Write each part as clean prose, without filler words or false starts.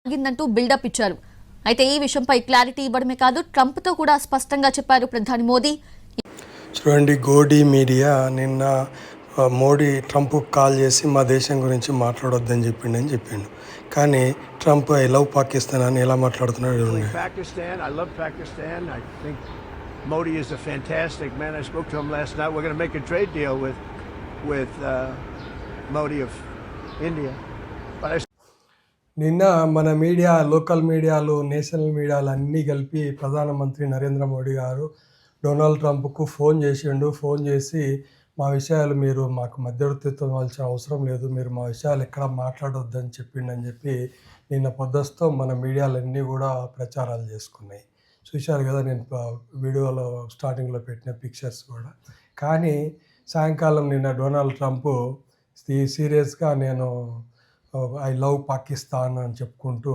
ఆగిందంటూ buildup ఇచ్చారు. అయితే ఈ విషయంపై క్లారిటీ ఇవ్వడమే కాదు, ట్రంప్తో కూడా స్పష్టంగా చెప్పారు ప్రధాని మోదీ. చూడండి, గోడీ మీడియా నిన్న మోడీ ట్రంప్ కాల్ చేసి మా దేశం గురించి మాట్లాడొద్దని చెప్పిండు. కానీ ట్రంప్ ఐ లవ్ పాకిస్తాన్ అని ఎలా మాట్లాడుతున్నాడు చూడండి. Pakistan, I love Pakistan. I think Modi is a fantastic man. I spoke to him last night. We're going to make a trade deal with Modi of India. But I నిన్న మన media, local మీడియాలు, national మీడియాలు అన్నీ కలిపి ప్రధానమంత్రి నరేంద్ర మోడీ గారు Donald ట్రంప్కు phone చేసి మా విషయాలు మీరు మాకు మధ్యవర్తిత్వం ఇవ్వాల్సిన అవసరం లేదు, మీరు మా విషయాలు ఎక్కడ మాట్లాడొద్దని చెప్పి నిన్న పొద్దుస్తో మన మీడియాలన్నీ కూడా ప్రచారాలు చేసుకున్నాయి. చూశారు కదా, నేను వీడియోలో స్టార్టింగ్లో పెట్టిన పిక్చర్స్ కూడా. కానీ సాయంకాలం నిన్న డొనాల్డ్ ట్రంప్ సీరియస్గా నేను ఐ లవ్ పాకిస్తాన్ అని చెప్పుకుంటూ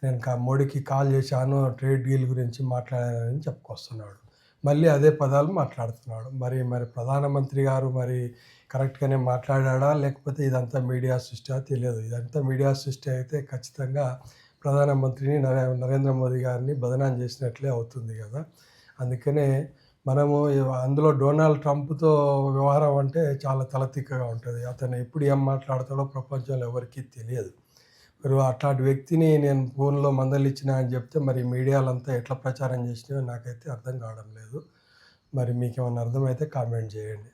నేను మోడీకి కాల్ చేశాను, ట్రేడ్ డీల్ గురించి మాట్లాడానని చెప్పుకొస్తున్నాడు. మళ్ళీ అదే పదాలు మాట్లాడుతున్నాడు. మరి ప్రధానమంత్రి గారు మరి కరెక్ట్గానే మాట్లాడా, లేకపోతే ఇదంతా మీడియా సృష్టి తెలియదు. ఇదంతా మీడియా సృష్టి అయితే ఖచ్చితంగా ప్రధానమంత్రిని నరేంద్ర మోదీ గారిని బదనాం చేసినట్లే అవుతుంది కదా. అందుకనే మనము అందులో డొనాల్డ్ ట్రంప్తో వ్యవహారం అంటే చాలా తలతిక్కగా ఉంటుంది. అతను ఎప్పుడు ఏం మాట్లాడతాడో ప్రపంచంలో ఎవరికీ తెలియదు. మరి అట్లాంటి వ్యక్తిని నేను ఫోన్లో మందలిచ్చిన అని చెప్తే మరి మీడియాలంతా ఎట్లా ప్రచారం చేసినాయో నాకైతే అర్థం కావడం లేదు. మరి మీకేమన్నా అర్థమైతే కామెంట్ చేయండి.